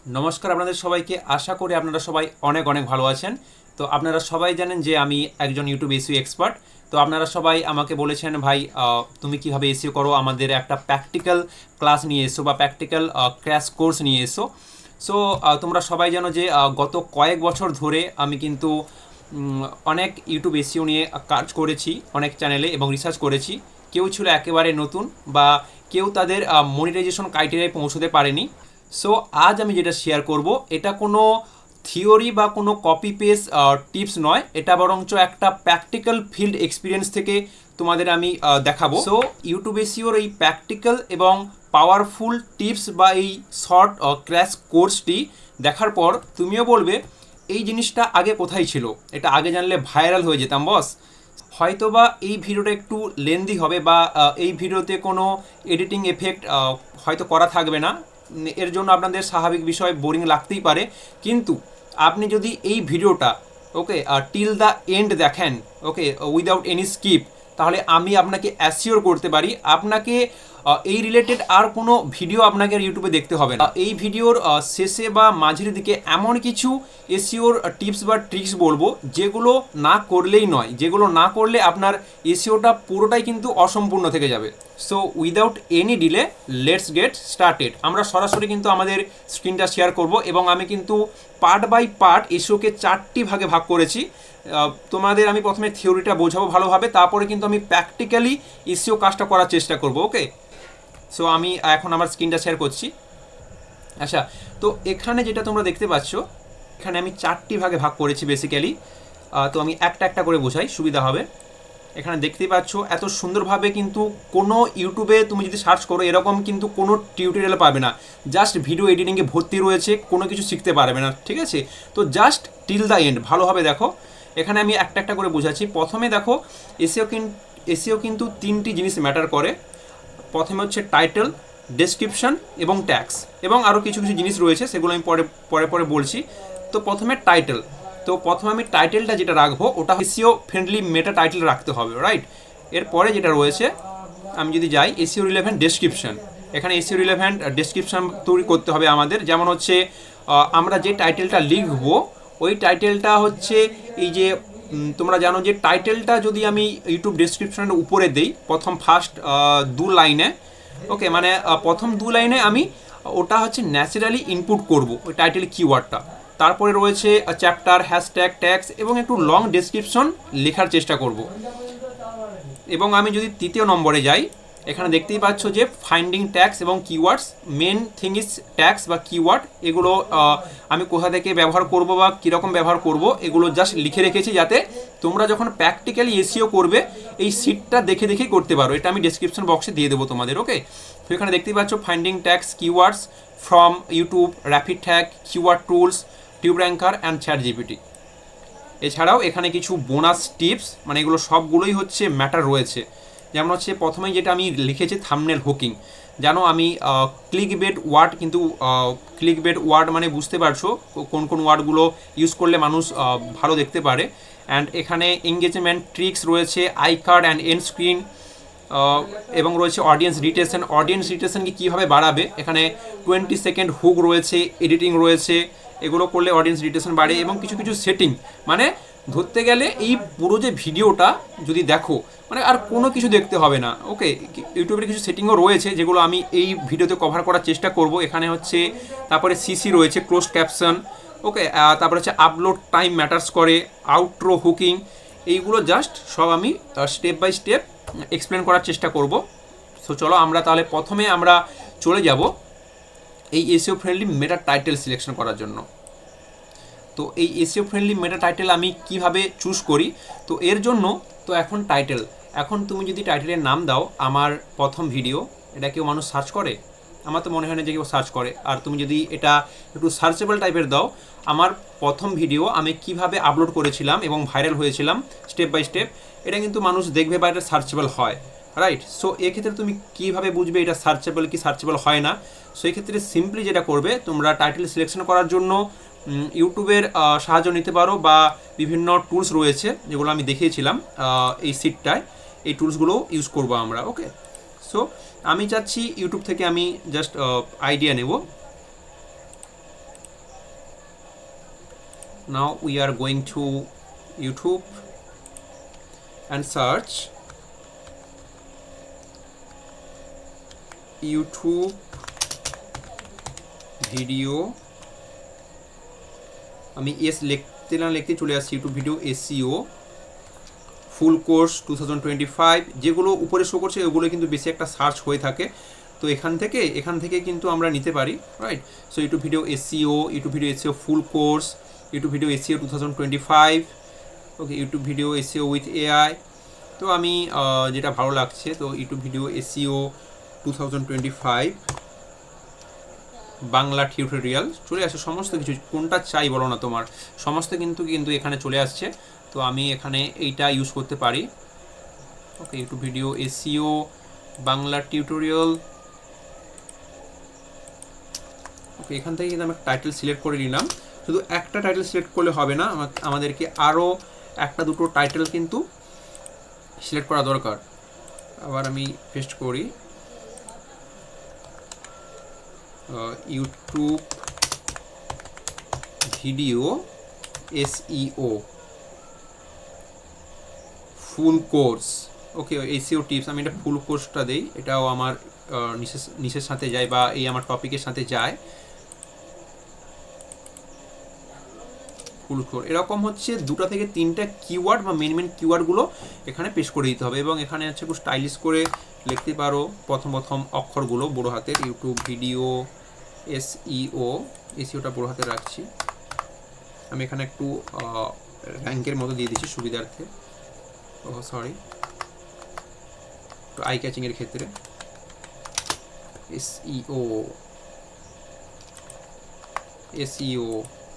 নমস্কার আপনাদের সবাইকে। আশা করি আপনারা সবাই অনেক অনেক ভালো আছেন। তো আপনারা সবাই জানেন যে আমি একজন ইউটিউব এসইও এক্সপার্ট। তো আপনারা সবাই আমাকে বলেছেন, ভাই তুমি কিভাবে এসইও করো, আমাদের একটা প্র্যাকটিক্যাল ক্লাস নিয়ে এসো বা প্র্যাকটিক্যাল ক্র্যাশ কোর্স নিয়ে এসো। সো তোমরা সবাই জানো যে গত কয়েক বছর ধরে আমি কিন্তু অনেক ইউটিউব এসইও নিয়ে কাজ করেছি অনেক চ্যানেলে এবং রিসার্চ করেছি। কেউ ছিল একেবারে নতুন বা কেউ তাদের মনিটাইজেশন ক্রাইটেরিয়ায় পৌঁছতে পারেনি। সো আজ আমি যেটা শেয়ার করব এটা কোনো থিওরি বা কোনো কপি পেস্ট টিপস নয়, এটা বরঞ্চ একটা প্র্যাকটিক্যাল ফিল্ড এক্সপিরিয়েন্স থেকে তোমাদের আমি দেখাবো। সো ইউটিউব এসইওর এই প্র্যাকটিক্যাল এবং পাওয়ারফুল টিপস বা এই শর্ট ক্র্যাশ কোর্সটি দেখার পর তুমিও বলবে এই জিনিসটা আগে কোথায় ছিল, এটা আগে জানলে ভাইরাল হয়ে যেতাম বস। হয়তোবা এই ভিডিওটা একটু লেন্দি হবে বা এই ভিডিওতে কোনো এডিটিং এফেক্ট হয়তো করা থাকবে না, এর জন্য আপনাদের স্বাভাবিক বিষয় বোরিং লাগতেই পারে। কিন্তু আপনি যদি এই ভিডিওটা ওকে টিল দ্য এন্ড দেখেন, ওকে উইদাউট এনি স্কিপ, তাহলে আমি আপনাকে অ্যাসিওর করতে পারি আপনাকে এই রিলেটেড আর কোনো ভিডিও আপনাকে আর ইউটিউবে দেখতে হবে না। এই ভিডিওর শেষে বা মাঝের দিকে এমন কিছু এসইওর টিপস বা ট্রিক্স বলবো যেগুলো না করলেই নয়, যেগুলো না করলে আপনার এসইওটা পুরোটাই কিন্তু অসম্পূর্ণ থেকে যাবে। So without any delay let's get started. আমরা সরাসরি কিন্তু আমাদের স্ক্রিনটা শেয়ার করব এবং আমি কিন্তু পার্ট বাই পার্ট এসইওকে 4টি ভাগে ভাগ করেছি। তোমাদের আমি প্রথমে থিওরিটা বোঝাবো ভালোভাবে, তারপরে কিন্তু আমি প্র্যাকটিক্যালি এসইও কাজটা করার চেষ্টা করব। ওকে, সো আমি এখন আমার স্ক্রিনটা শেয়ার করছি। আচ্ছা, তো এখানে যেটা তোমরা দেখতে পাচ্ছ, এখানে আমি 4টি ভাগে ভাগ করেছি বেসিক্যালি। তো আমি একটা একটা করে বোঝাই, সুবিধা হবে। এখানে দেখতেই পাচ্ছ এত সুন্দরভাবে, কিন্তু কোনো ইউটিউবে তুমি যদি সার্চ করো এরকম কিন্তু কোনো টিউটোরিয়াল পাবে না। জাস্ট ভিডিও এডিটিংয়ে ভর্তি রয়েছে, কোনো কিছু শিখতে পারবে না, ঠিক আছে? তো জাস্ট টিল দ্য এন্ড ভালোভাবে দেখো। এখানে আমি একটা একটা করে বোঝাচ্ছি। প্রথমে দেখো, এসইও কিন্তু 3টি জিনিস ম্যাটার করে। প্রথমে হচ্ছে টাইটেল, ডেসক্রিপশন এবং ট্যাক্স, এবং আরও কিছু কিছু জিনিস রয়েছে, সেগুলো আমি পরে পরে পরে বলছি। তো প্রথমে টাইটেল। তো প্রথমে আমি টাইটেলটা যেটা রাখবো ওটা এসইও ফ্রেন্ডলি মেটা টাইটেল রাখতে হবে, রাইট? এরপরে যেটা রয়েছে, আমি যদি যাই এসইও রিলেভেন্ট ডেসক্রিপশন, এখানে এসইও রিলেভেন্ট ডেসক্রিপশন তৈরি করতে হবে আমাদের। যেমন হচ্ছে আমরা যে টাইটেলটা লিখবো ওই টাইটেলটা হচ্ছে এই যে তোমরা জানো যে টাইটেলটা যদি আমি ইউটিউব ডেসক্রিপশনের উপরে দেই প্রথম ফার্স্ট 2 লাইনে, ওকে, মানে প্রথম 2 লাইনে আমি ওটা হচ্ছে ন্যাচারালি ইনপুট করব ওই টাইটেল কিওয়ার্ডটা। তারপরে রয়েছে চ্যাপ্টার, হ্যাশট্যাগ, ট্যাক্স এবং একটু লং ডেসক্রিপশন লেখার চেষ্টা করব। এবং আমি যদি 3য় নম্বরে যাই, এখানে দেখতেই পাচ্ছ যে ফাইন্ডিং ট্যাক্স এবং keywords. Main thing is tags বা কিওয়ার্ড, এগুলো আমি কোথা থেকে ব্যবহার করব বা কীরকম ব্যবহার করব এগুলো জাস্ট লিখে রেখেছি, যাতে তোমরা যখন প্র্যাকটিক্যালি এসইও করবে এই শিটটা দেখে দেখেই করতে পারো। এটা আমি ডেসক্রিপশন বক্সে দিয়ে দেবো তোমাদের, ওকে? তো এখানে দেখতেই পাচ্ছ finding tax, keywords from YouTube, rapid tag, keyword tools, tube ranker and chat GPT. এছাড়াও এখানে কিছু বোনাস টিপস, মানে এগুলো সবগুলোই হচ্ছে ম্যাটার রয়েছে। যেমন হচ্ছে প্রথমেই যেটা আমি লিখেছি থাম্বনেল হুকিং। জানো আমি ক্লিক বেড ওয়ার্ড, কিন্তু ক্লিক বেড ওয়ার্ড মানে বুঝতে পারছো কোন কোন ওয়ার্ডগুলো ইউজ করলে মানুষ ভালো দেখতে পারে। অ্যান্ড এখানে এঙ্গেজমেন্ট ট্রিক্স রয়েছে, I card and end screen, এবং রয়েছে অডিয়েন্স রিটেনশন। অডিয়েন্স রিটেনশনকে কীভাবে বাড়াবে, এখানে 20 সেকেন্ড হুক রয়েছে, এডিটিং রয়েছে, এগুলো করলে অডিয়েন্স রিটেনশন বাড়ে। এবং কিছু কিছু সেটিং, মানে ধরতে গেলে এই পুরো যে ভিডিওটা যদি দেখো মানে আর কোনো কিছু দেখতে হবে না, ওকে? ইউটিউবের কিছু সেটিংও রয়েছে যেগুলো আমি এই ভিডিওতে কভার করার চেষ্টা করব। এখানে হচ্ছে তারপরে সিসি রয়েছে, ক্লোজ ক্যাপশন, ওকে? তারপরে হচ্ছে আপলোড টাইম ম্যাটার্স করে, আউটরো হুকিং, এইগুলো জাস্ট সব আমি স্টেপ বাই স্টেপ এক্সপ্লেন করার চেষ্টা করব। সো চলো আমরা তাহলে প্রথমে আমরা চলে যাব এই এসইও ফ্রেন্ডলি মেটা টাইটেল সিলেকশন করার জন্য। তো এই এসইও ফ্রেন্ডলি মেটা টাইটেল আমি কিভাবে চুজ করি, তো এর জন্য তো এখন টাইটেল, এখন তুমি যদি টাইটেলের নাম দাও আমার প্রথম ভিডিও, এটা কেউ মানুষ সার্চ করে? আমার তো মনে হয় না যে কেউ সার্চ করে। আর তুমি যদি এটা একটু সার্চেবল টাইপের দাও, আমার প্রথম ভিডিও আমি কিভাবে আপলোড করেছিলাম এবং ভাইরাল হয়েছিলাম স্টেপ বাই স্টেপ, এটা কিন্তু মানুষ দেখবে বা এটা সার্চেবল হয়, রাইট? সো এক্ষেত্রে তুমি কীভাবে বুঝবে এটা সার্চেবল কি সার্চেবল হয় না? সো এক্ষেত্রে সিম্পলি যেটা করবে, তোমরা টাইটেল সিলেকশন করার জন্য ইউটিউবের সাহায্য নিতে পারো, বা বিভিন্ন টুলস রয়েছে যেগুলো আমি দেখিয়েছিলাম এই সিটটায়, এই টুলসগুলো ইউজ করবো আমরা, ওকে? সো আমি চাচ্ছি ইউটিউব থেকে আমি জাস্ট আইডিয়া নেব। Now we are going to YouTube and search YouTube video, আমি লিখতে চলে আসছি YouTube video SEO full course 2025, যেগুলো উপরে শো করছে ওগুলো কিন্তু বেশি একটা সার্চ হয়ে থাকে। তো এখান থেকে কিন্তু আমরা নিতে পারি, right. So YouTube video SEO full course, YouTube video SEO 2025, okay, YouTube video SEO with AI. তো আমি যেটা ভালো লাগছে, তো YouTube video SEO 2025 Bangla tutorial চলে আসে, সমস্ত কিছু, কোনটা চাই বলো না তোমার, সমস্ত কিন্তু এখানে চলে আসছে। তো আমি এখানে এইটা ইউজ করতে পারি, okay, YouTube video SEO Bangla tutorial. Okay, এখান থেকে কিন্তু আমি টাইটেল সিলেক্ট করে নিলাম। শুধু একটা টাইটেল সিলেক্ট করলে হবে না, আমাদেরকে আরও একটা দুটো টাইটেল কিন্তু সিলেক্ট করা দরকার। আবার আমি পেস্ট করি YouTube video SEO full course, okay, SEO tips. আমি এটা ফুল কোর্সটা দিই, এটাও আমার নিচের সাথে যায় বা এই আমার টপিকের সাথে যায়। ফুল কোর্স এরকম হচ্ছে 2 থেকে 3টা কিওয়ার্ড বা মেন কিওয়ার্ডগুলো এখানে পেস্ট করে দিতে হবে, এবং এখানে হচ্ছে একটু স্টাইলিশ করে লিখতে পারো প্রথম অক্ষরগুলো বড় হাতের, ইউটিউব ভিডিও এসইওটা বড় হাতে রাখছি। আমি এখানে একটু র্যাঙ্কের মতো দিয়ে দিচ্ছি সুবিধার্থে, সরি, একটু আই ক্যাচিংয়ের ক্ষেত্রে। এসইও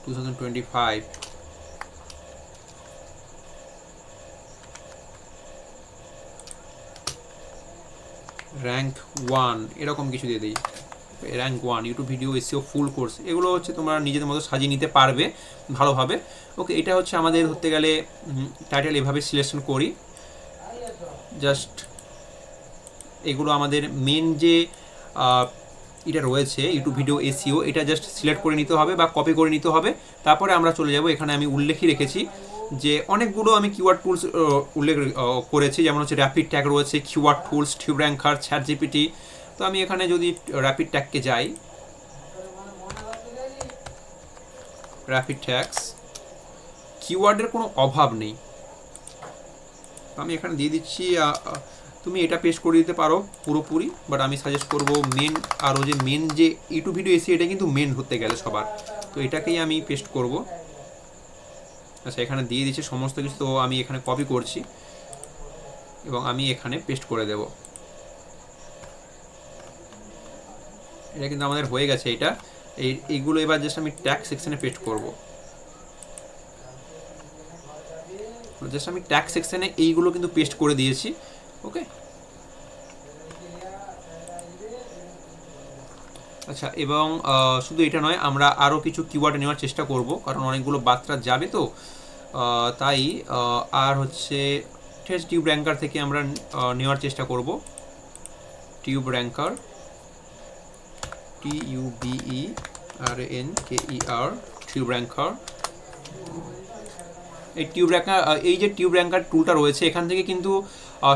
2025, র্যাঙ্ক 1 এরকম কিছু দিয়ে দিই, rank 1 YouTube video SEO full course. এগুলো হচ্ছে তোমরা নিজেদের মতো সাজিয়ে নিতে পারবে ভালোভাবে। ওকে, এটা হচ্ছে আমাদের ধরতে গেলে টাইটেল এভাবে সিলেকশন করি, জাস্ট এগুলো আমাদের মেন যে এটা রয়েছে ইউটিউব ভিডিও এসইও, এটা জাস্ট সিলেক্ট করে নিতে হবে বা কপি করে নিতে হবে। তারপরে আমরা চলে যাব, এখানে আমি উল্লেখই রেখেছি যে অনেকগুলো আমি কিওয়ার্ড টুলস উল্লেখ করেছি, যেমন হচ্ছে র্যাপিড ট্যাগ রয়েছে, keyword tools, tube ranker, ChatGPT. তো আমি এখানে যদি র্যাপিড ট্যাগকে যাই, র্যাপিড ট্যাগস, কিওয়ার্ডের কোনো অভাব নেই। আমি এখানে দিয়ে দিচ্ছি, তুমি এটা পেস্ট করে দিতে পারো পুরোপুরি, বাট আমি সাজেস্ট করব মেন, আরও যে মেন যে ইউটিউব ভিডিও এসে এটা কিন্তু মেন ধরতে গেলে সবার, তো এটাকেই আমি পেস্ট করব। আচ্ছা, এখানে দিয়ে দিচ্ছি সমস্ত কিছু, তো আমি এখানে কপি করছি এবং আমি এখানে পেস্ট করে দেব। এটা কিন্তু আমাদের হয়ে গেছে। এইগুলো এবার জাস্ট আমি ট্যাগ সেকশনে পেস্ট করব। জাস্ট আমি ট্যাগ সেকশনে এইগুলো কিন্তু পেস্ট করে দিয়েছি, ওকে। আচ্ছা, এবং শুধু এটা নয়, আমরা আরও কিছু কিওয়ার্ড নেওয়ার চেষ্টা করব, কারণ অনেকগুলো বার্তা যাবে, তো তাই আর হচ্ছে টিউব র্যাঙ্কার থেকে আমরা নেওয়ার চেষ্টা করব। Tube ranker, TUBERANKER, tube ranker. এই যে টিউব র্যাঙ্কার টুলটা রয়েছে, এখান থেকে কিন্তু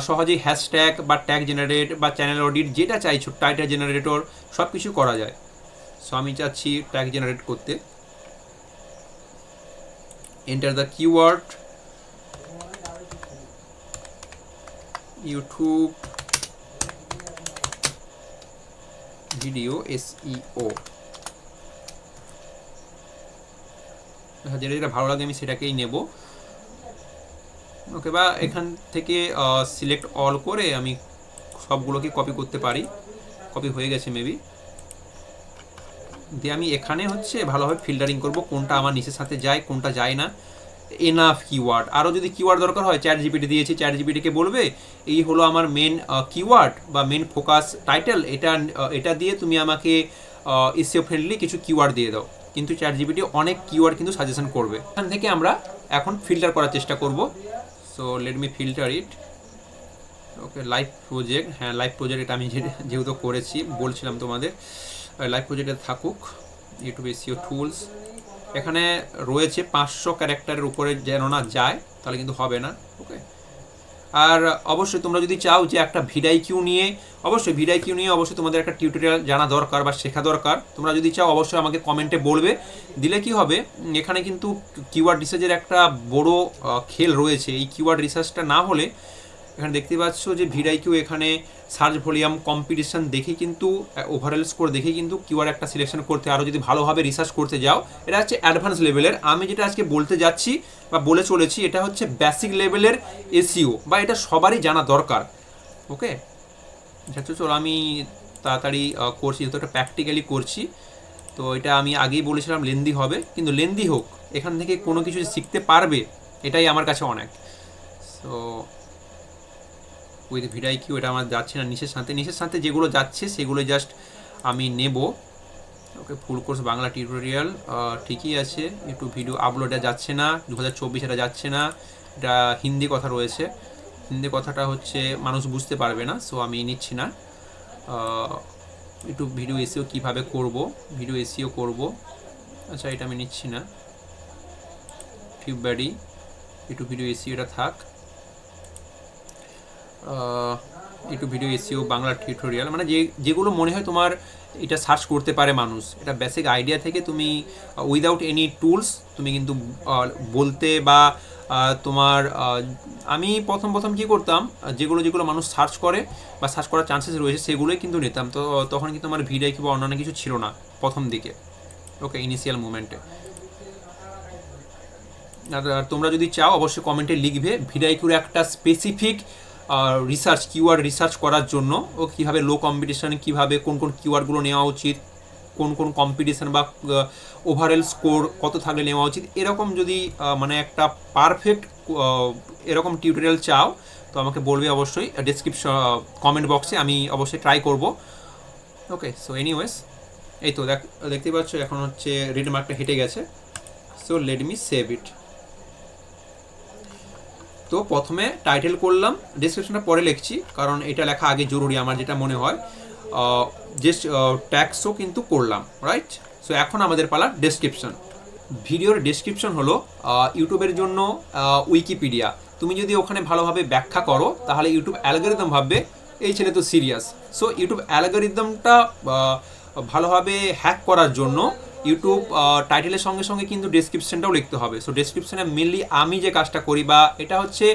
সহজেই হ্যাশট্যাগ বা ট্যাগ জেনারেট বা চ্যানেল অডিট যেটা চাইছো, টাইটেল জেনারেটর, সব কিছু করা যায়। সো আমি চাচ্ছি ট্যাগ জেনারেট করতে। Enter the keyword YouTube video SEO. যেটা ভালো লাগে আমি সেটাকেই নেব, ওকে। বা এখান থেকে সিলেক্ট অল করে আমি সবগুলোকে কপি করতে পারি, কপি হয়ে গেছে মেবি। দিয়ে আমি এখানে হচ্ছে ভালোভাবে ফিল্টারিং করব, কোনটা আমার নিচের সাথে যায়, কোনটা যায় না। এনাফ কিওয়ার্ড, আরও যদি কিওয়ার্ড দরকার হয়, চ্যাট জিপিটি দিয়েছি, চ্যাট জিপিটিকে বলবে এই হলো আমার মেন কিওয়ার্ড বা মেন ফোকাস টাইটেল, এটা দিয়ে তুমি আমাকে এসইও ফ্রেন্ডলি কিছু কিওয়ার্ড দিয়ে দাও। কিন্তু চ্যাট জিপিটি অনেক কিওয়ার্ড কিন্তু সাজেশন করবে। এখান থেকে আমরা এখন ফিল্টার করার চেষ্টা করব। সো লেট মি ফিল্টার ইট, ওকে। লাইভ প্রজেক্ট, হ্যাঁ লাইভ প্রজেক্ট, এটা আমি যেহেতু করেছি বলছিলাম তোমাদের, লাইভ প্রজেক্টে থাকুক। ইউটিউব এসইও টুলস, এখানে রয়েছে 500 ক্যারেক্টারের উপরে যেন না যায়, তাহলে কিন্তু হবে না। ওকে, আর অবশ্যই তোমরা যদি চাও যে একটা ভিডাইকিউ নিয়ে, অবশ্যই ভিডাইকিউ নিয়ে অবশ্যই তোমাদের একটা টিউটোরিয়াল জানা দরকার বা শেখা দরকার। তোমরা যদি চাও অবশ্যই আমাকে কমেন্টে বলবে, দিলে কি হবে, এখানে কিন্তু কিওয়ার্ড রিসার্চের একটা বড় খেল রয়েছে। এই কিওয়ার্ড রিসার্চটা না হলে, এখানে দেখতে পাচ্ছ যে ভিডাইকিউ এখানে সার্চ ভলিউম কম্পিটিশন দেখে কিন্তু ওভারঅল স্কোর দেখে কিন্তু কিওয়ার্ড একটা সিলেকশন করতে, আরও যদি ভালোভাবে রিসার্চ করতে যাও, এটা হচ্ছে অ্যাডভান্স লেভেলের। আমি যেটা আজকে বলতে যাচ্ছি বা বলে চলেছি, এটা হচ্ছে বেসিক লেভেলের এসইও, বা এটা সবারই জানা দরকার। ওকে, আচ্ছা চলো আমি তাড়াতাড়ি করছি, যেহেতু এটা প্র্যাকটিক্যালি করছি। তো এটা আমি আগেই বলেছিলাম লেন্দি হবে, কিন্তু লেন্দি হোক, এখান থেকে কোনো কিছু শিখতে পারবে, এটাই আমার কাছে অনেক। সো উইথ ভিডাইকিউ এটা আমার যাচ্ছে না নিচের সাথে যেগুলো যাচ্ছে সেগুলো জাস্ট আমি নেব। ওকে, ফুল কোর্স বাংলা টিউটোরিয়াল ঠিকই আছে, একটু ভিডিও আপলোড যাচ্ছে না, 2024 এটা যাচ্ছে না, এটা হিন্দি কথা রয়েছে, হিন্দি কথাটা হচ্ছে মানুষ বুঝতে পারবে না, সো আমি নিচ্ছি না। একটু ভিডিও এসিও কীভাবে করব, ভিডিও এসিও করব, আচ্ছা এটা আমি নিচ্ছি না। টিউবব্যাডি একটু ভিডিও এসিও এটা থাক, একটু ভিডিও এসিও বাংলা টিউটোরিয়াল, মানে যেগুলো মনে হয় তোমার এটা সার্চ করতে পারে মানুষ, এটা বেসিক আইডিয়া থেকে তুমি উইদাউট এনি টুলস তুমি কিন্তু বলতে বা তোমার আমি প্রথম কী করতাম, যেগুলো মানুষ সার্চ করে বা সার্চ করার চান্সেস রয়েছে সেগুলোই কিন্তু নিতাম। তো তখন কিন্তু আমার ভিডিও কিংবা অন্যান্য কিছু ছিল না প্রথম দিকে। ওকে, ইনিশিয়াল মুভমেন্টে। আর তোমরা যদি চাও অবশ্যই কমেন্টে লিখবে ভিডাইকিউর একটা স্পেসিফিক রিসার্চ, কিওয়ার্ড রিসার্চ করার জন্য, ও কীভাবে লো কম্পিটিশানে কীভাবে কোন কিওয়ার্ডগুলো নেওয়া উচিত, কোন কম্পিটিশান বা ওভারঅল স্কোর কত থাকলে নেওয়া উচিত, এরকম যদি মানে একটা পারফেক্ট এরকম টিউটোরিয়াল চাও, তো আমাকে বলবে অবশ্যই ডেসক্রিপশন কমেন্ট বক্সে, আমি অবশ্যই ট্রাই করব। ওকে, সো এনিওয়েজ, এই তো দেখতে পাচ্ছ এখন হচ্ছে রিড মার্কটা হেঁটে গেছে। So let me save it. তো প্রথমে টাইটেল করলাম, ডেসক্রিপশনটা পরে লিখছি, কারণ এটা লেখা আগে জরুরি আমার যেটা মনে হয়। যে ট্যাক্সও কিন্তু করলাম, রাইট। সো এখন আমাদের পালা ডেসক্রিপশন। ভিডিওর ডেসক্রিপশন হলো ইউটিউবের জন্য উইকিপিডিয়া। তুমি যদি ওখানে ভালোভাবে ব্যাখ্যা করো, তাহলে ইউটিউব অ্যালগোরিদম ভাববে এই ছেলে তো সিরিয়াস। সো ইউটিউব অ্যালগোরিদমটা ভালোভাবে হ্যাক করার জন্য ইউটিউব টাইটেলের সঙ্গে সঙ্গে কিন্তু ডেসক্রিপশনটাও লিখতে হবে। সো ডেসক্রিপশনে মেনলি আমি যে কাজটা করি, বা এটা হচ্ছে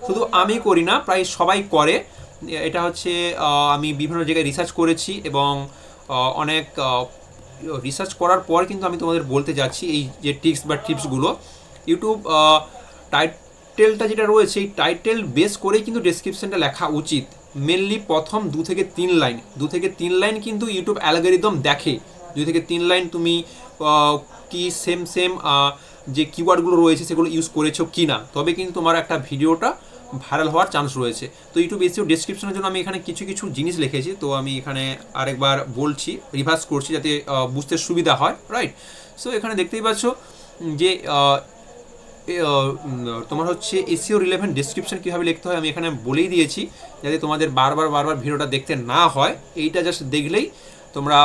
শুধু আমি করি না, প্রায় সবাই করে, এটা হচ্ছে আমি বিভিন্ন জায়গায় রিসার্চ করেছি, এবং অনেক রিসার্চ করার পর কিন্তু আমি তোমাদের বলতে যাচ্ছি এই যে টিপস বা টিপসগুলো। ইউটিউব টাইটেলটা যেটা রয়েছে, এই টাইটেল বেস করেই কিন্তু ডেসক্রিপশনটা লেখা উচিত। মেনলি প্রথম 2 থেকে 3 লাইন কিন্তু ইউটিউব অ্যালগোরিদম দেখে। 2 থেকে 3 লাইন তুমি কি সেম যে কিওয়ার্ডগুলো রয়েছে সেগুলো ইউজ করেছো কি না, তবে কিন্তু তোমার একটা ভিডিওটা ভাইরাল হওয়ার চান্স রয়েছে। তো ইউটিউব এসইও ডেসক্রিপশনের জন্য আমি এখানে কিছু জিনিস লিখেছি, তো আমি এখানে আরেকবার বলছি, রিভার্স করছি যাতে বুঝতে সুবিধা হয়, রাইট। সো এখানে দেখতেই পাচ্ছ যে তোমার হচ্ছে এসইও রিলেভেন্ট ডেসক্রিপশন কীভাবে লিখতে হয় আমি এখানে বলেই দিয়েছি, যাতে তোমাদের বারবার ভিডিওটা দেখতে না হয়। এইটা জাস্ট দেখলেই তোমরা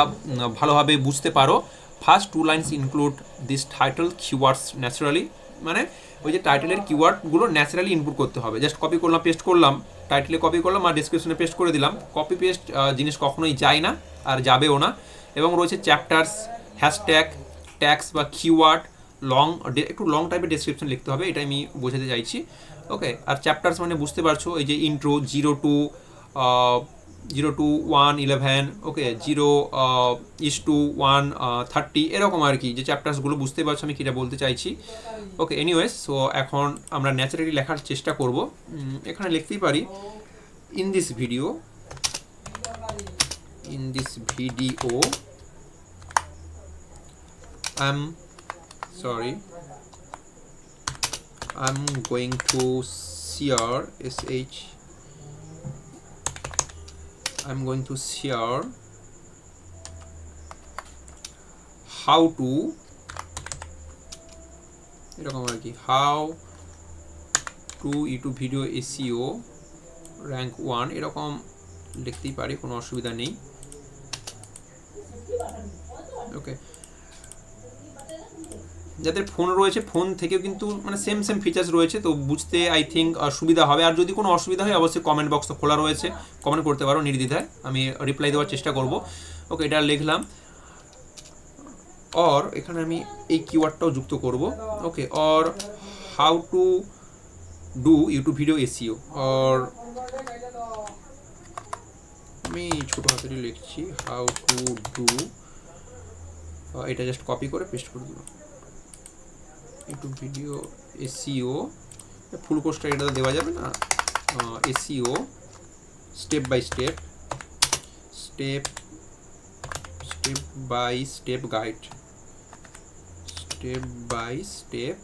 ভালোভাবে বুঝতে পারো। First 2 lines include this title keywords naturally, মানে ওই যে টাইটেলের কিওয়ার্ডগুলো ন্যাচারালি ইনপুট করতে হবে। জাস্ট কপি করলাম, পেস্ট করলাম, টাইটেলে কপি করলাম আর ডিসক্রিপশনে পেস্ট করে দিলাম। কপি পেস্ট জিনিস কখনোই যায় না আর যাবেও না। এবং রয়েছে চ্যাপ্টার্স, হ্যাশট্যাগ, ট্যাক্স বা কিওয়ার্ড, একটু লং টাইপের ডেসক্রিপশন লিখতে হবে, এটা আমি বোঝাতে চাইছি। ওকে, আর চ্যাপ্টার্স মানে বুঝতে পারছো, এই যে ইন্ট্রো 0 to 111, ওকে 0:130 এরকম আর কি, যে চ্যাপ্টার্সগুলো বুঝতে পারছো আমি কিটা বলতে চাইছি। ওকে, এনিওয়েজ, সো এখন আমরা ন্যাচারালি লেখার চেষ্টা করব। এখানে লিখতেই পারি in this video I'm going to share how to এরকম আর কি, how to YouTube video SEO rank 1 এরকম লিখতেই পারি, কোনো অসুবিধা নেই। ওকে, যাদের ফোন রয়েছে ফোন থেকেও কিন্তু মানে সেম সেম ফিচার্স রয়েছে, তো বুঝতে আই থিঙ্ক সুবিধা হবে। আর যদি কোনো অসুবিধা হয় অবশ্যই কমেন্ট বক্স খোলা রয়েছে, কমেন্ট করতে পারো নির্দ্বিধায়, আমি রিপ্লাই দেওয়ার চেষ্টা করব। ওকে, এটা লিখলাম। और এখানে আমি এই কিওয়ার্ডটাও যুক্ত করব। ওকে, और how to do YouTube video SEO, और আমি ছোটো হাতেরই লিখছি হাউ টু ডু, এটা জাস্ট কপি করে পেস্ট করে দেবো। ইউটিউব ভিডিও এসইও, ফুল কোর্সটা এটা দেওয়া যাবে না, SEO step by step, step step by step guide, step by step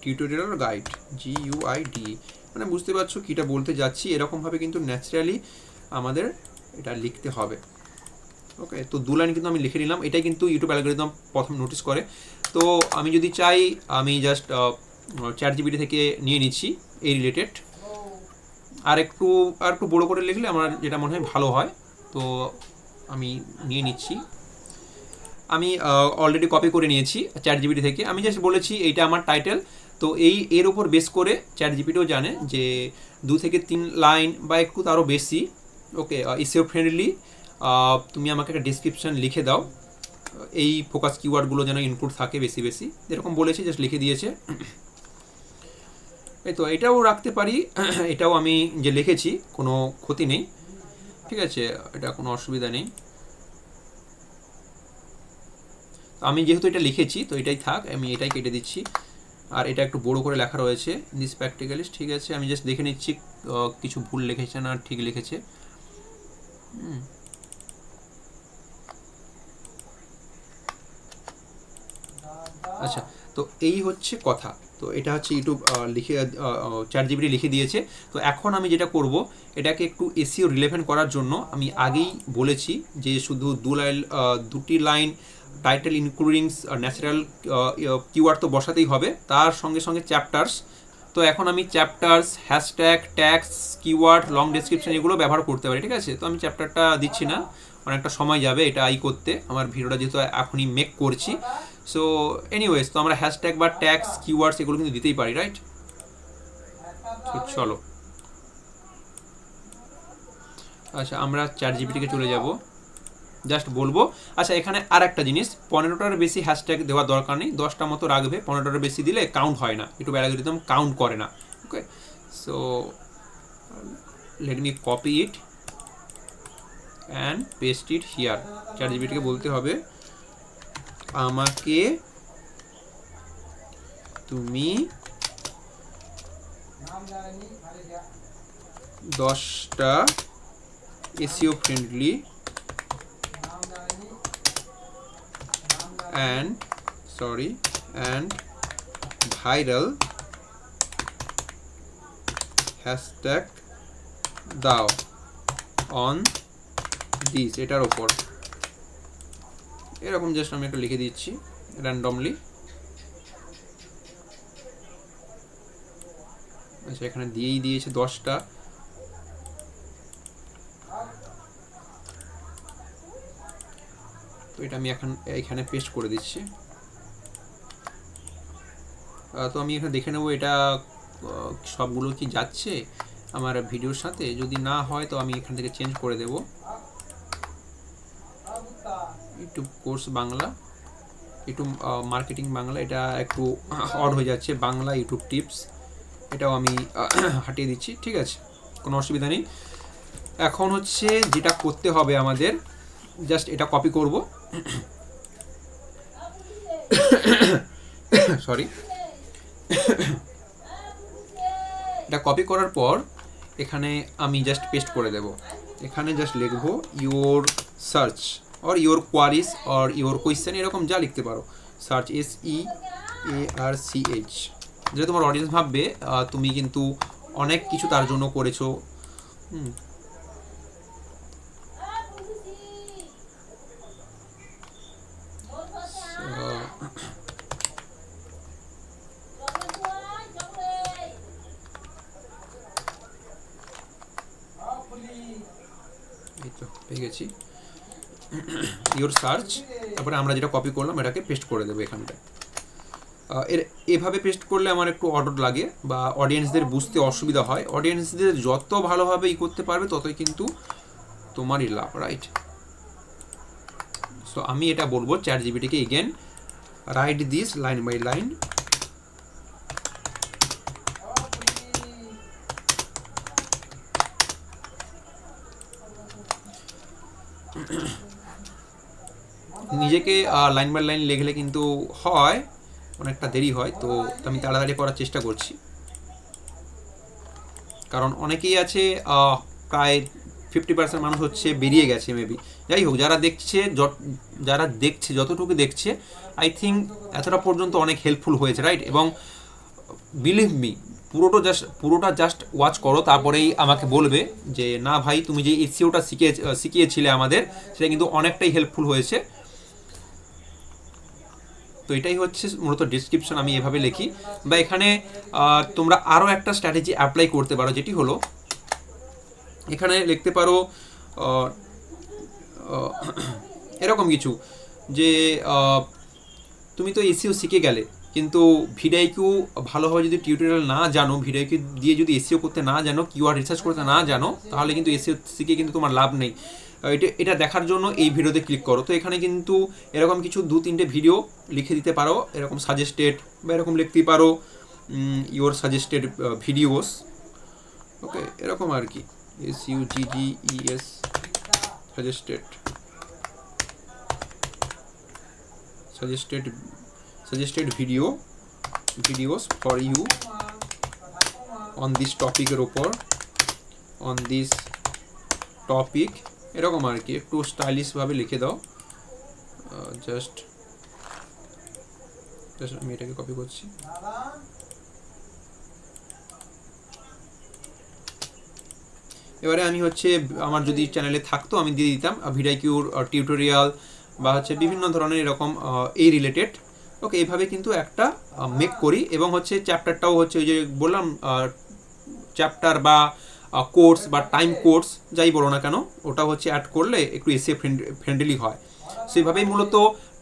tutorial guide, GUIDE। মানে বুঝতে পারছো কীটা বলতে যাচ্ছি, এরকমভাবে কিন্তু ন্যাচারালি আমাদের এটা লিখতে হবে। ওকে, তো 2 লাইন কিন্তু আমি লিখে নিলাম, এটাই কিন্তু ইউটিউব অ্যালগরিদম প্রথম নোটিস করে। তো আমি যদি চাই আমি জাস্ট ChatGPT থেকে নিয়ে নিচ্ছি এই রিলেটেড, আর একটু বড়ো করে লিখলে আমার যেটা মনে হয় ভালো হয়, তো আমি নিয়ে নিচ্ছি। আমি অলরেডি কপি করে নিয়েছি ChatGPT থেকে, আমি জাস্ট বলেছি এইটা আমার টাইটেল। তো এর উপর বেস করে ChatGPTও জানে যে 2 থেকে 3 লাইন বা একটু তারও বেশি, ওকে, এসইও ফ্রেন্ডলি, তুমি আমাকে একটা ডিসক্রিপশান লিখে দাও, এই ফোকাস কিওয়ার্ডগুলো যেন ইনক্লুড থাকে বেশি বেশি, যেরকম বলেছি জাস্ট লিখে দিয়েছে। এই তো এটাও রাখতে পারি, এটাও আমি যে লিখেছি কোনো ক্ষতি নেই, ঠিক আছে, এটা কোনো অসুবিধা নেই। আমি যেহেতু এটা লিখেছি তো এটাই থাক, আমি এটাই কেটে দিচ্ছি। আর এটা একটু বড়ো করে লেখা রয়েছে দিস প্র্যাকটিক্যালিস্ট, ঠিক আছে, আমি জাস্ট দেখে নিচ্ছি কিছু ভুল লিখেছে না ঠিক লিখেছে। আচ্ছা, তো এই হচ্ছে কথা। তো এটা হচ্ছে ইউটিউব লিখে ChatGPT লিখে দিয়েছে। তো এখন আমি যেটা করব, এটাকে একটু এসইও রিলেভেন্ট করার জন্য আমি আগেই বলেছি যে শুধু 2টি line title including natural keyword তো বসাতেই হবে, তার সঙ্গে সঙ্গে চ্যাপ্টার্স। তো এখন আমি chapters, hashtag, tags, keyword, long description এগুলো ব্যবহার করতে পারি, ঠিক আছে। তো আমি চ্যাপ্টারটা দিচ্ছি না, অনেকটা সময় যাবে এটা করতে, আমার ভিডিওটা যেহেতু এখনই মেক করছি। সো এনিওয়েজ, তো আমরা হ্যাশট্যাগ বা ট্যাগস, কিওয়ার্ডস এগুলো কিন্তু দিতেই পারি, রাইট। তো চলো, আচ্ছা আমরা ChatGPT-কে চলে যাব, জাস্ট বলবো। আচ্ছা, এখানে আর একটা জিনিস, 15টার বেশি হ্যাশট্যাগ দেওয়ার দরকার নেই, 10টা মতো রাখবে, 15টার বেশি দিলে কাউন্ট হয় না, ইউটিউব অ্যালগরিদম কাউন্ট করে না। Okay, so let me copy it and paste it here. ChatGPT-কে বলতে হবে আমাকে তুমি 10টা SEO friendly and viral hashtag দাও on this, এটার ওপর এরকম জাস্ট আমি একটা লিখে দিচ্ছি র্যান্ডমলি। আচ্ছা, এখানে দিয়েই দিয়েছে 10টা। তো এটা আমি এখানে পেস্ট করে দিচ্ছি। তো আমি এখানে দেখে নেবো এটা সবগুলো কি যাচ্ছে আমার ভিডিওর সাথে, যদি না হয় তো আমি এখান থেকে চেঞ্জ করে দেব। YouTube course Bangla, YouTube marketing Bangla, এটা একটু অড হয়ে যাচ্ছে, বাংলা ইউটিউব টিপস, এটাও আমি হাটিয়ে দিচ্ছি, ঠিক আছে, কোনো অসুবিধা নেই। এখন হচ্ছে যেটা করতে হবে আমাদের, জাস্ট এটা কপি করব, সরি, এটা কপি করার পর এখানে আমি জাস্ট পেস্ট করে দেব। এখানে জাস্ট লিখবো your search or your queries or your question, এরকম যা লিখতে পারো, সার্চ SEARCH, যেটা তোমার অডিয়েন্স ভাববে তুমি কিন্তু অনেক কিছু তার জন্য করেছো। এই তো পেয়ে গেছি, ইওর সার্চ তারপরে আমরা যেটা কপি করলাম এটাকে পেস্ট করে দেবো এখানটায়। এভাবে পেস্ট করলে আমার একটু অড লাগে বা অডিয়েন্সদের বুঝতে অসুবিধা হয়। অডিয়েন্সদের যত ভালোভাবে করতে পারবে ততই কিন্তু তোমারই লাভ, রাইট? সো আমি এটা বলবো চ্যাট জিপিটিকে again write this line by line. নিজেকে লাইন বাই লাইন লিখলে কিন্তু হয় অনেকটা দেরি হয়, তো আমি তাড়াতাড়ি করার চেষ্টা করছি, কারণ অনেকেই আছে প্রায় 50% মানুষ হচ্ছে বেরিয়ে গেছে মেবি। যাই হোক, যারা দেখছে যতটুকু দেখছে আই থিঙ্ক এতটা পর্যন্ত অনেক হেল্পফুল হয়েছে, রাইট? এবং বিলিভ মি, পুরোটা জাস্ট ওয়াচ করো, তারপরেই আমাকে বলবে যে না ভাই তুমি যে এসইওটা শিখিয়েছিলে আমাদের সেটা কিন্তু অনেকটাই হেল্পফুল হয়েছে। তো এটাই হচ্ছে মূলত ডিসক্রিপশন আমি এভাবে লিখি। বা এখানে তোমরা আরও একটা স্ট্র্যাটেজি অ্যাপ্লাই করতে পারো, যেটি হলো এখানে লিখতে পারো এরকম কিছু যে তুমি তো এসইও শিখে গেলে, কিন্তু ভিডিআইকিউ ভালোভাবে যদি টিউটোরিয়াল না জানো, ভিডিআইকিউ দিয়ে যদি এসইও করতে না জানো, কিওয়ার্ড রিসার্চ করতে না জানো, তাহলে কিন্তু এসইও শিখে কিন্তু তোমার লাভ নেই। এটা দেখার জন্য এই ভিডিওতে ক্লিক করো। তো এখানে কিন্তু এরকম কিছু 2-3টে ভিডিও লিখে দিতে পারো, এরকম সাজেস্টেড, বা এরকম লিখতেই পারো ইওর সাজেস্টেড ভিডিওস, ওকে, এরকম আর কি, SUGGES suggested videos for you on this topic এর উপর, on this topic, এরকম আর কি, একটু স্টাইলিশ ভাবে লিখে দাও। জাস্ট আমি এটাকে কপি করছি। এবারে আমি হচ্ছে আমার যদি চ্যানেলে থাকতো আমি দিয়ে দিতাম ভিডিআইকিউর টিউটোরিয়াল বা হচ্ছে বিভিন্ন ধরনের এরকম এই রিলেটেড, ওকে, এইভাবে কিন্তু একটা মেক করি। এবং হচ্ছে চ্যাপ্টারটাও হচ্ছে ওই যে বললাম চ্যাপ্টার বা কোর্স বা টাইম কোর্স যাই বলো না কেন, ওটা হচ্ছে অ্যাড করলে একটু এসইও ফ্রেন্ডলি হয়। সেইভাবেই মূলত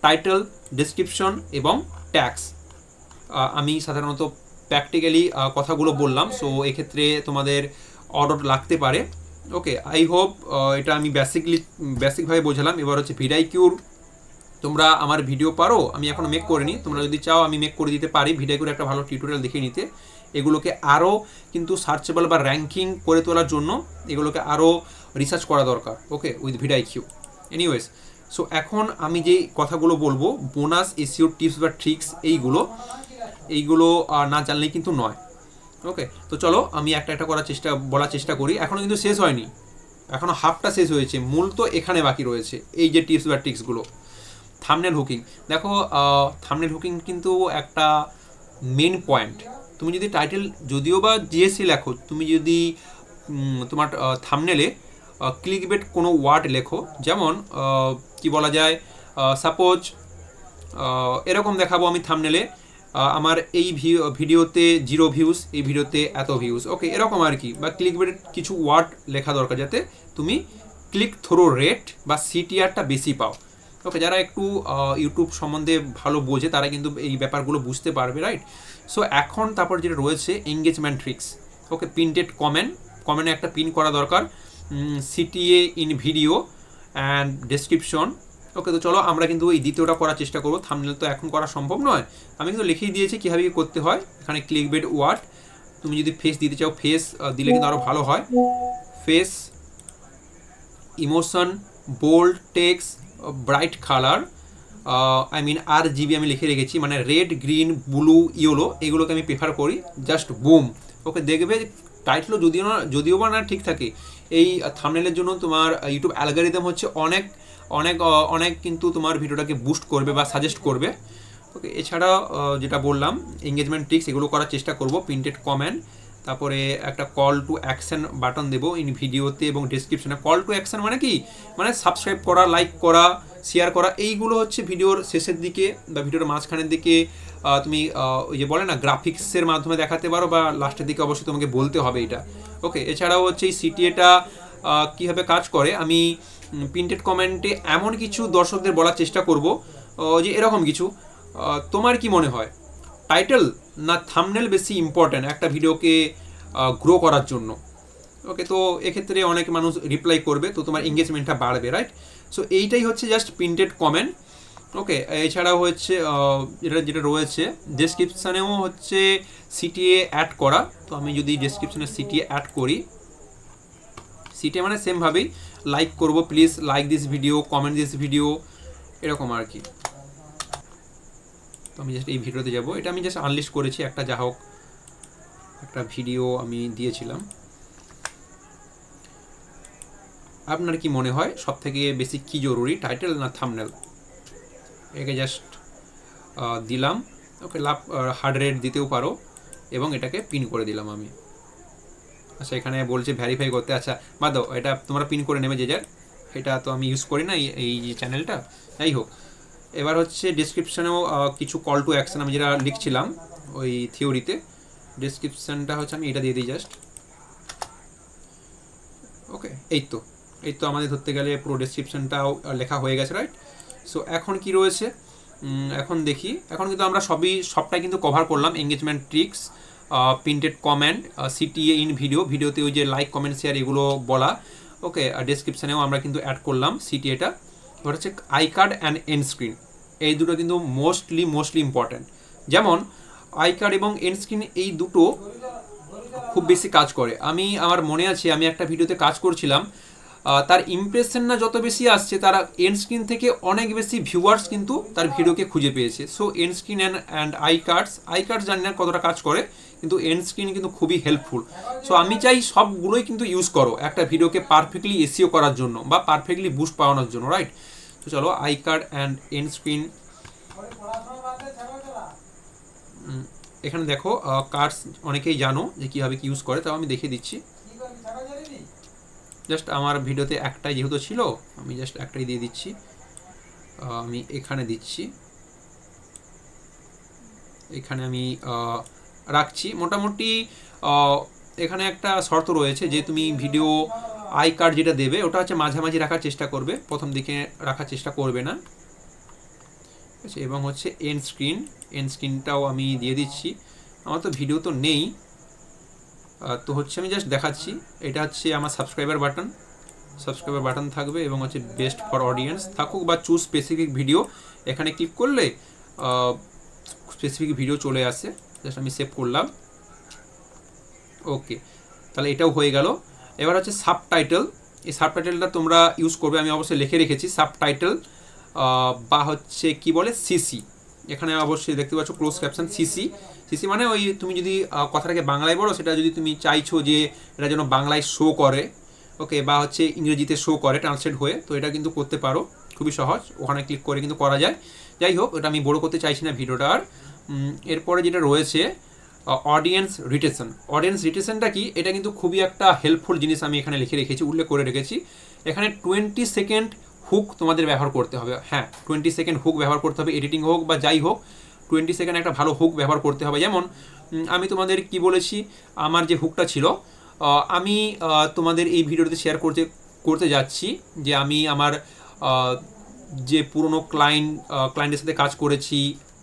টাইটেল, ডেসক্রিপশন এবং ট্যাগস আমি সাধারণত প্র্যাকটিক্যালি কথাগুলো বললাম। সো এক্ষেত্রে তোমাদের অর্ডার লাগতে পারে, ওকে। আই হোপ এটা আমি বেসিকভাবে বোঝালাম। এবার হচ্ছে ভিডিআইকিউর তোমরা আমার ভিডিও পারো, আমি এখনও মেক করিনি, তোমরা যদি চাও আমি মেক করে দিতে পারি ভিডিআইকিউর একটা ভালো টিউটোরিয়াল দেখে নিতে। এগুলোকে আরও কিন্তু সার্চেবল বা র্যাঙ্কিং করে তোলার জন্য এগুলোকে আরও রিসার্চ করা দরকার, ওকে, উইথ ভিডিআইকিউ। এনিওয়েজ, সো এখন আমি যেই কথাগুলো বলবো বোনাস এসইও টিপস বা ট্রিক্স, এইগুলো না জানলেই কিন্তু নয়, ওকে। তো চলো আমি একটা বলার চেষ্টা করি। এখনও কিন্তু শেষ হয়নি, এখনও হাফটা শেষ হয়েছে, মূল তো এখানে বাকি রয়েছে। এই যে টিপস বা ট্রিক্সগুলো, থাম্বনেল হুকিং, দেখো থাম্বনেল হুকিং কিন্তু একটা মেন পয়েন্ট। তুমি যদি টাইটেল যদিও বা জিএসসি লেখো, তুমি যদি তোমার থাম্বনেলে ক্লিকবেট কোনো ওয়ার্ড লেখো, যেমন কি বলা যায়, সাপোজ এরকম দেখাবো আমি থাম্বনেলে আমার এই ভিডিওতে 0 ভিউজ, এই ভিডিওতে এত ভিউজ, ওকে, এরকম আর কি। বা ক্লিকবেটের কিছু ওয়ার্ড লেখা দরকার যাতে তুমি ক্লিক থ্রো রেট বা সিটিআরটা বেশি পাও, ওকে। যারা একটু ইউটিউব সম্বন্ধে ভালো বোঝে তারা কিন্তু এই ব্যাপারগুলো বুঝতে পারবে, রাইট? সো এখন তারপর যেটা রয়েছে এঙ্গেজমেন্ট ট্রিক্স, ওকে। প্রিন্টেড কমেন্টে একটা পিন করা দরকার, CTA in video and description, okay. তো চলো আমরা কিন্তু এই দ্বিতীয়টা করার চেষ্টা করবো। থাম্বনেল তো এখন করা সম্ভব নয়, আমি কিন্তু লিখেই দিয়েছি কীভাবে করতে হয়। এখানে ক্লিকবেট ওয়ার্ড, তুমি যদি ফেস দিতে চাও ফেস দিলে কিন্তু আরও ভালো হয়। Face, emotion, bold text, bright colour, RGB আমি লিখে রেখেছি, মানে রেড, গ্রিন, ব্লু, ইয়েলো, এগুলোকে আমি প্রেফার করি। জাস্ট বুম, ওকে। দেখবে টাইটেলও যদিও বা না ঠিক থাকে, এই থাম্বনেলের জন্য তোমার ইউটিউব অ্যালগরিদম হচ্ছে অনেক কিন্তু তোমার ভিডিওটাকে বুস্ট করবে বা সাজেস্ট করবে, ওকে। এছাড়া যেটা বললাম এঙ্গেজমেন্ট ট্রিক্স, এগুলো করার চেষ্টা করব। প্রিন্টেড কমেন্ট, তারপরে একটা কল টু অ্যাকশন বাটন দেবো ইন ভিডিওতে এবং ডিসক্রিপশনে। কল টু অ্যাকশন মানে কি, মানে সাবস্ক্রাইব করা, লাইক করা, শেয়ার করা, এইগুলো হচ্ছে ভিডিওর শেষের দিকে বা ভিডিওর মাঝখানের দিকে তুমি ওই যে বলে না গ্রাফিক্সের মাধ্যমে দেখাতে পারো, বা লাস্টের দিকে অবশ্যই তোমাকে বলতে হবে এটা, ওকে। এছাড়াও হচ্ছে এই সিটিএটা কীভাবে কাজ করে আমি প্রিন্টেড কমেন্টে এমন কিছু দর্শকদের বলার চেষ্টা করব যে এরকম কিছু, তোমার কি মনে হয় টাইটেল না থাম্বনেল বেশি ইম্পর্ট্যান্ট একটা ভিডিওকে গ্রো করার জন্য? ওকে, তো এক্ষেত্রে অনেক মানুষ রিপ্লাই করবে, তো তোমার এঙ্গেজমেন্টটা বাড়বে, রাইট? সো এইটাই হচ্ছে জাস্ট প্রিন্টেড কমেন্ট। ওকে, এছাড়াও হচ্ছে যেটা যেটা রয়েছে ডেসক্রিপশানেও হচ্ছে সিটিএ অ্যাড করা। তো আমি যদি ডেসক্রিপশানে সিটিএ অ্যাড করি, সিটিএ মানে সেমভাবেই লাইক করব, please like this video, comment this video, এরকম আর কি। তো আমি জাস্ট এই ভিডিওতে যাব, এটা আমি জাস্ট আনলিস্ট করেছি একটা, যা হোক একটা ভিডিও আমি দিয়েছিলাম। আপনার কি মনে হয় সব থেকে বেশি কী জরুরি, টাইটেল না থাম্বনেল? একে জাস্ট দিলাম। ওকে, হার্ড রেট দিতেও পারো এবং এটাকে পিন করে দিলাম আমি। আচ্ছা, এখানে বলছে ভ্যারিফাই করতে। আচ্ছা বাদ দাও, এটা তোমরা পিন করে নেবে যে যার, এটা তো আমি ইউজ করি না এই চ্যানেলটা। যাই হোক, এবার হচ্ছে ডিসক্রিপশানেও কিছু কল টু অ্যাকশন আমি যেটা লিখছিলাম ওই থিওরিতে, ডিসক্রিপশানটা হচ্ছে আমি এটা দিয়ে দিই জাস্ট। ওকে, এই তো আমাদের ধরতে গেলে পুরো ডেসক্রিপশানটাও লেখা হয়ে গেছে, রাইট? সো এখন কি রয়েছে, এখন দেখি। এখন কিন্তু আমরা সবটাই কিন্তু কভার করলাম, engagement tricks, printed comment, CTA in ভিডিওতে ওই যে লাইক কমেন্ট শেয়ার এগুলো বলা। ওকে, ডেসক্রিপশানেও আমরা কিন্তু অ্যাড করলাম সিটিএটা। এবার হচ্ছে I card and end screen, এই দুটো কিন্তু মোস্টলি ইম্পর্ট্যান্ট। যেমন আই কার্ড এবং এন্ড স্ক্রিন এই দুটো খুব বেশি কাজ করে। আমার মনে আছে আমি একটা ভিডিওতে কাজ করছিলাম, তার ইমপ্রেশন না যত বেশি আসছে, তারা এন্ড স্ক্রিন থেকে অনেক বেশি ভিউয়ার্স কিন্তু তার ভিডিওকে খুঁজে পেয়েছে। So and screen and I cards জানি না কতটা কাজ করে, কিন্তু এন্ড স্ক্রিন কিন্তু খুবই হেল্পফুল। সো আমি চাই সবগুলোই কিন্তু ইউজ করো একটা ভিডিওকে পারফেক্টলি এসইও করার জন্য বা পারফেক্টলি বুস্ট পাওয়ানোর জন্য, রাইট? তো চলো, I card and end screen. এখানে দেখো কার্ডস অনেকেই জানো যে কীভাবে কি ইউজ করে, তাও আমি দেখিয়ে দিচ্ছি। জাস্ট আমার ভিডিওতে একটাই যেহেতু ছিল, আমি জাস্ট একটাই দিয়ে দিচ্ছি। আমি এখানে দিচ্ছি, এখানে আমি রাখছি মোটামুটি। এখানে একটা শর্ত রয়েছে যে তুমি ভিডিও আই কার্ড যেটা দেবে ওটা হচ্ছে মাঝামাঝি রাখার চেষ্টা করবে, প্রথম দিকে রাখার চেষ্টা করবে না। ঠিক আছে, এবং হচ্ছে এন্ড স্ক্রিনটাও আমি দিয়ে দিচ্ছি। আমার তো ভিডিও তো নেই, তো হচ্ছে আমি জাস্ট দেখাচ্ছি। এটা হচ্ছে আমার সাবস্ক্রাইবার বাটন থাকবে, এবং হচ্ছে বেস্ট ফর অডিয়েন্স থাকুক বা চুজ স্পেসিফিক ভিডিও, এখানে ক্লিক করলে স্পেসিফিক ভিডিও চলে আসে। জাস্ট আমি সেভ করলাম। ওকে, তাহলে এটাও হয়ে গেল। এবার হচ্ছে সাবটাইটেল, এই সাবটাইটেলটা তোমরা ইউজ করবে, আমি অবশ্যই লিখে রেখেছি সাবটাইটেল, বা হচ্ছে কি বলে সিসি। এখানে অবশ্যই দেখতে পাচ্ছ ক্লোজ ক্যাপশন সিসি মানে ওই তুমি যদি কথাটাকে বাংলায় বলো, সেটা যদি তুমি চাইছো যে এটা যেন বাংলায় শো করে, ওকে, বা হচ্ছে ইংরেজিতে শো করে ট্রান্সলেট হয়ে, তো এটা কিন্তু করতে পারো, খুবই সহজ, ওখানে ক্লিক করে কিন্তু করা যায়। যাই হোক, ওটা আমি বড় করতে চাইছি না ভিডিওটা আর। এরপরে যেটা রয়েছে অডিয়েন্স রিটেশনটা কি, এটা কিন্তু খুবই একটা হেল্পফুল জিনিস, আমি এখানে লিখে রেখেছি, উল্লেখ করে রেখেছি। এখানে 20 সেকেন্ড হুক তোমাদের ব্যবহার করতে হবে। হ্যাঁ, 20 সেকেন্ড হুক ব্যবহার করতে হবে, এডিটিং হোক বা যাই হোক, 20 সেকেন্ড একটা ভালো হুক ব্যবহার করতে হবে। যেমন আমি তোমাদের কি বলেছি, আমার যে হুকটা ছিল, আমি তোমাদের এই ভিডিওতে শেয়ার করতে যাচ্ছি যে আমি আমার যে পুরনো ক্লায়েন্টের সাথে কাজ করেছি,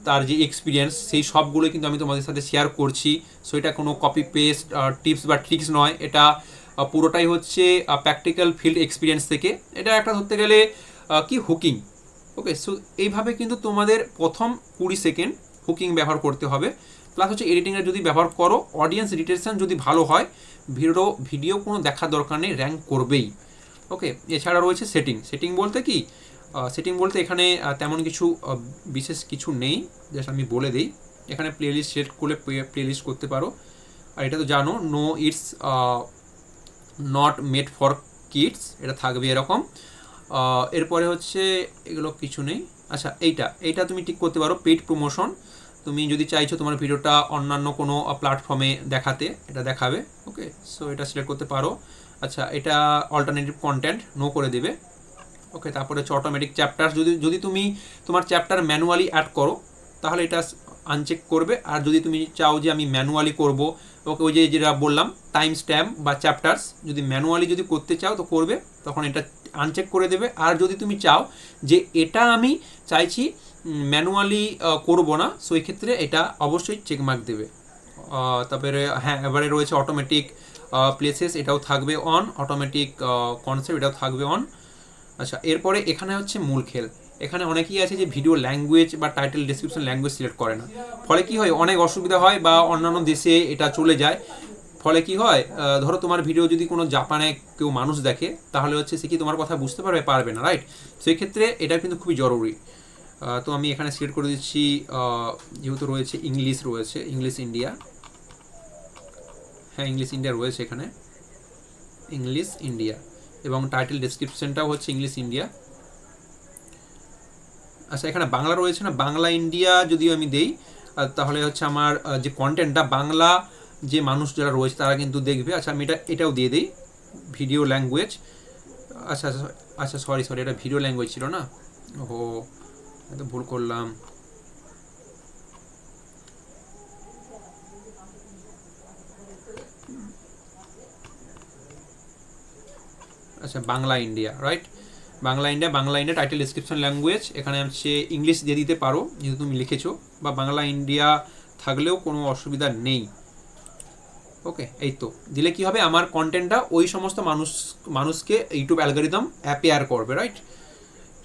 তার যে এক্সপিরিয়েন্স, সেই সবগুলোই কিন্তু আমি তোমাদের সাথে শেয়ার করছি। সো এটা কোনো কপি পেস্ট টিপস বা ট্রিক্স নয়, এটা পুরোটাই হচ্ছে প্র্যাকটিক্যাল ফিল্ড এক্সপিরিয়েন্স থেকে। এটা একটা ধরতে গেলে কি হুকিং। ওকে, সো এইভাবে কিন্তু তোমাদের প্রথম 20 সেকেন্ড হুকিং ব্যবহার করতে হবে। প্লাস হচ্ছে এডিটিংয়ের যদি ব্যবহার করো, অডিয়েন্স রিটেনশন যদি ভালো হয়, ভিডিও কোনো দেখার দরকার নেই, র্যাঙ্ক করবেই। ওকে, এছাড়া রয়েছে সেটিং বলতে কি, সেটিং বলতে এখানে তেমন কিছু বিশেষ কিছু নেই, জাস্ট আমি বলে দিই। এখানে প্লেলিস্ট সেট করলে প্লেলিস্ট করতে পারো, আর এটা তো জানো no it's not made for kids, এটা থাকবে এরকম। এরপরে হচ্ছে এগুলো কিছু নেই। আচ্ছা, এইটা তুমি ঠিক করতে পারো, পেইড প্রমোশন, তুমি যদি চাইছো তোমার ভিডিওটা অন্যান্য কোনো প্ল্যাটফর্মে দেখাতে, এটা দেখাবে। ওকে, সো এটা সিলেক্ট করতে পারো। আচ্ছা, এটা অল্টারনেটিভ কন্টেন্ট নো করে দেবে। ওকে, তারপরে হচ্ছে অটোমেটিক চ্যাপ্টার, যদি তুমি তোমার চ্যাপ্টার ম্যানুয়ালি অ্যাড করো তাহলে এটা আনচেক করবে, আর যদি তুমি চাও যে আমি ম্যানুয়ালি করব, ওকে, ওই যে যেটা বললাম টাইম স্ট্যাম্প বা চ্যাপ্টার্স, যদি ম্যানুয়ালি যদি করতে চাও তো করবে, তখন এটা আনচেক করে দেবে। আর যদি তুমি চাও যে এটা আমি চাইছি ম্যানুয়ালি করবো না, সো এই ক্ষেত্রে এটা অবশ্যই চেকমার্ক দেবে। তারপরে হ্যাঁ, এবারে রয়েছে অটোমেটিক প্লেসেস, এটাও থাকবে অন, অটোমেটিক কনসেপ্ট এটাও থাকবে অন। আচ্ছা, এরপরে এখানে হচ্ছে মূল খেল। এখানে অনেকেই আছে যে ভিডিও ল্যাঙ্গুয়েজ বা টাইটেল ডেসক্রিপশন ল্যাঙ্গুয়েজ সিলেক্ট করে না, ফলে কি হয় অনেক অসুবিধা হয় বা অন্যান্য দেশে এটা চলে যায়। ফলে কি হয়, ধরো তোমার ভিডিও যদি কোনো জাপানে কেউ মানুষ দেখে, তাহলে হচ্ছে সে কি তোমার কথা বুঝতে পারবে? পারবে না, রাইট? সেই ক্ষেত্রে এটা কিন্তু খুবই জরুরি। তো আমি এখানে সিলেক্ট করে দিচ্ছি, যেহেতু রয়েছে ইংলিশ, রয়েছে ইংলিশ ইন্ডিয়া, হ্যাঁ ইংলিশ ইন্ডিয়া রয়েছে এখানে, ইংলিশ ইন্ডিয়া, এবং টাইটেল ডেসক্রিপশনটাও হচ্ছে ইংলিশ ইন্ডিয়া। আচ্ছা, এখানে বাংলা রয়েছে না, বাংলা ইন্ডিয়া যদিও আমি দেই, তাহলে হচ্ছে আমার যে কন্টেন্টটা বাংলা যে মানুষ যারা রয়েছে তারা কিন্তু দেখবে। আচ্ছা, আমি এটাও দিয়ে দিই, ভিডিও ল্যাঙ্গুয়েজ। আচ্ছা আচ্ছা আচ্ছা, সরি সরি, এটা ভিডিও ল্যাঙ্গুয়েজ ছিল না, ও এটা ভুল করলাম। আচ্ছা, Bangla India, right, Bangla India, Bangla India title description language, এখানে হচ্ছে ইংলিশ দিয়ে দিতে পারো যেহেতু তুমি লিখেছো, বা বাংলা ইন্ডিয়া থাকলেও কোনো অসুবিধা নেই। ওকে, এই তো দিলে কি হবে, আমার কন্টেন্টটা ওই সমস্ত মানুষকে ইউটিউব অ্যালগোরিদম অ্যাপিয়ার করবে, রাইট?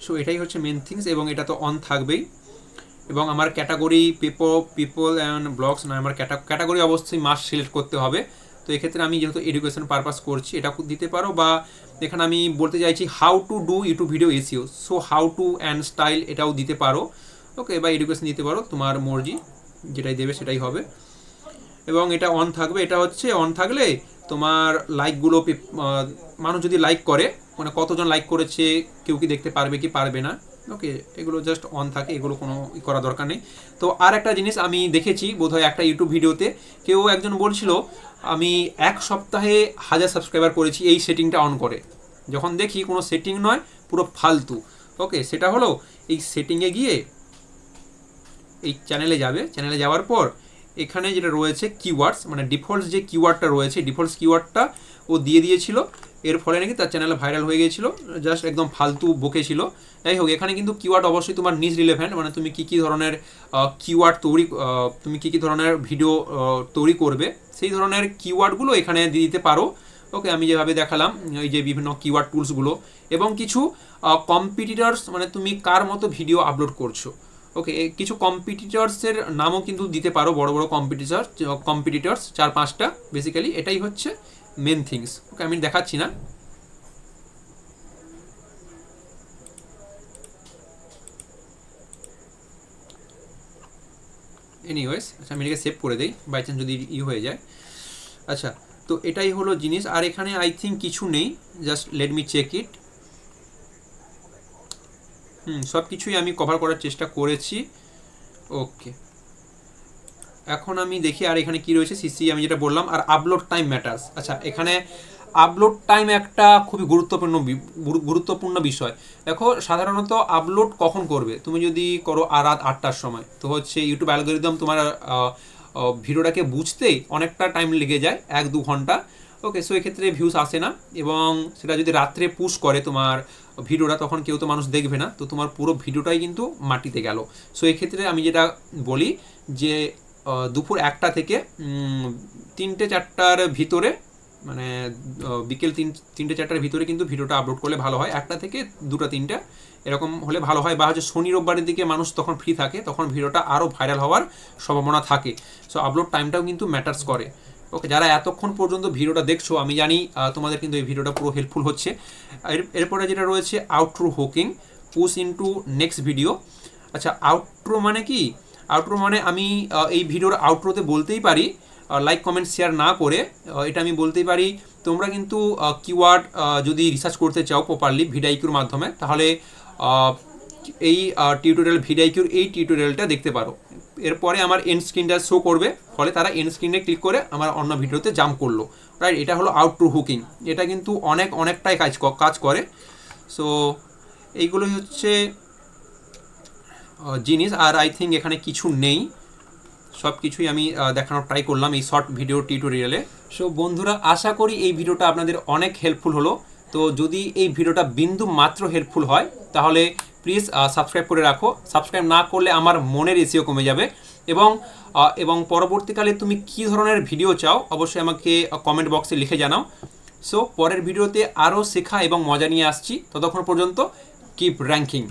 সো এটাই হচ্ছে মেন থিংস, এবং এটা তো অন থাকবেই। এবং আমার ক্যাটাগরি পিপল অ্যান্ড ব্লগস নয়, আমার ক্যাটাগরি অবশ্যই মাস্ট সিলেক্ট করতে হবে। তো এক্ষেত্রে আমি যেহেতু এডুকেশন পারপাস করছি, এটা দিতে পারো, বা এখানে আমি বলতে চাইছি how to do YouTube video SEO, so how to and style এটাও দিতে পারো। ওকে, বা এডুকেশন দিতে পারো, তোমার মর্জি, যেটাই দেবে সেটাই হবে। এবং এটা অন থাকবে, এটা হচ্ছে অন থাকলে তোমার লাইকগুলো, মানুষ যদি লাইক করে, মানে কতজন লাইক করেছে কেউ কি দেখতে পারবে কি পারবে না। ওকে, এগুলো জাস্ট অন থাকে, এগুলো কোনো করা দরকার নেই। তো আর একটা জিনিস আমি দেখেছি বোধহয় একটা ইউটিউব ভিডিওতে, কেউ একজন বলছিল আমি 1 সপ্তাহে 1000 সাবস্ক্রাইবার করেছি এই সেটিংটা অন করে। যখন দেখি কোনো সেটিং নয়, পুরো ফালতু। ওকে, সেটা হলো এই সেটিংয়ে গিয়ে এই চ্যানেলে যাবে, চ্যানেলে যাওয়ার পর এখানে যেটা রয়েছে কিওয়ার্ডস, মানে ডিফল্টস যে কিওয়ার্ডটা রয়েছে, ডিফল্টস কিওয়ার্ডটা ও দিয়ে দিয়েছিল, এর ফলে নাকি তার চ্যানেলে ভাইরাল হয়ে গিয়েছিল, জাস্ট একদম ফালতু বকে ছিল। যাই হোক, এখানে কিন্তু কিওয়ার্ড অবশ্যই তোমার নিজ রিলেভেন্ট, মানে তুমি কী কী ধরনের কিওয়ার্ড তুমি কী কী ধরনের ভিডিও তৈরি করবে, সেই ধরনের কিওয়ার্ডগুলো এখানে দিয়ে দিতে পারো। ওকে, আমি যেভাবে দেখালাম এই যে বিভিন্ন কিওয়ার্ড টুলসগুলো, এবং কিছু কম্পিটিটরস, মানে তুমি কার মতো ভিডিও আপলোড করছো। ওকে, কিছু কম্পিটিটরসের নামও কিন্তু দিতে পারো, বড় বড় কম্পিটিটরস 4-5টা, বেসিক্যালি এটাই হচ্ছে মেন থিংস। ওকে, আমি দেখাচ্ছি না। এনিওয়েজ, আচ্ছা আমি এটাকে সেভ করে দিই, বাই চান্স যদি হয়ে যায়। আচ্ছা, তো এটাই হলো জিনিস, আর এখানে আই থিঙ্ক কিছু নেই, just let me check it. সব কিছুই আমি কভার করার চেষ্টা করেছি। ওকে, এখন আমি দেখি আর এখানে কি রয়েছে, সিসি আমি যেটা বললাম, আর আপলোড টাইম ম্যাটার্স। আচ্ছা, এখানে আপলোড টাইম একটা খুবই গুরুত্বপূর্ণ বিষয়। দেখো, সাধারণত আপলোড কখন করবে, তুমি যদি করো রাত 8টার সময়, তো হচ্ছে ইউটিউব অ্যালগোরিদম তোমার ভিডিওটাকে বুঝতেই অনেকটা টাইম লেগে যায়, 1-2 ঘন্টা। ওকে, সো এক্ষেত্রে ভিউজ আসে না, এবং সেটা যদি রাত্রে পুশ করে তোমার ভিডিওটা, তখন কেউ তো মানুষ দেখবে না, তো তোমার পুরো ভিডিওটাই কিন্তু মাটিতে গেল। সো এক্ষেত্রে আমি যেটা বলি যে দুপুর 1টা থেকে 3-4টার ভিতরে, মানে বিকেল 3-4টার ভিতরে কিন্তু ভিডিওটা আপলোড করলে ভালো হয়, 1টা থেকে 2টা-3টা এরকম হলে ভালো হয়, বা হচ্ছে শনি রোববারের দিকে মানুষ তখন ফ্রি থাকে, তখন ভিডিওটা আরও ভাইরাল হওয়ার সম্ভাবনা থাকে। সো আপলোড টাইমটাও কিন্তু ম্যাটার্স করে। ওকে, যারা এতক্ষণ পর্যন্ত ভিডিওটা দেখছো, আমি জানি তোমাদের কিন্তু এই ভিডিওটা পুরো হেল্পফুল হচ্ছে। এরপরে যেটা রয়েছে outro hooking, push into next video. আচ্ছা, আউটরো মানে কি? আউটরো মানে আমি এই ভিডিওর আউটরোতে বলতেই পারি, লাইক কমেন্ট শেয়ার না করে, এটা আমি বলতেই পারি তোমরা কিন্তু কিওয়ার্ড যদি রিসার্চ করতে চাও প্রপারলি ভিডিআইকিউর মাধ্যমে, তাহলে এই ভিডিআইকিউর এই টিউটোরিয়ালটা দেখতে পারো। এরপরে আমার এন্ড স্ক্রিনটা শো করবে, ফলে তারা এন্ড স্ক্রিনে ক্লিক করে আমার অন্য ভিডিওতে জাম্প করলো, রাইট? এটা হলো আউটরো হুকিং, এটা কিন্তু অনেকটাই কাজ করে। সো এইগুলোই হচ্ছে জিনিস, আর আই থিঙ্ক এখানে কিছু নেই, সব কিছুই আমি দেখানোর ট্রাই করলাম এই শর্ট ভিডিও টিউটোরিয়ালে। সো বন্ধুরা, আশা করি এই ভিডিওটা আপনাদের অনেক হেল্পফুল হলো। তো যদি এই ভিডিওটা বিন্দু মাত্র হেল্পফুল হয় তাহলে প্লিজ সাবস্ক্রাইব করে রাখো। সাবস্ক্রাইব না করলে আমার মনের এসিও কমে যাবে। এবং পরবর্তীকালে তুমি কী ধরনের ভিডিও চাও অবশ্যই আমাকে কমেন্ট বক্সে লিখে জানাও। সো পরের ভিডিওতে আরও শেখা এবং মজা নিয়ে আসছি। ততক্ষণ পর্যন্ত কিপ র্যাঙ্কিং।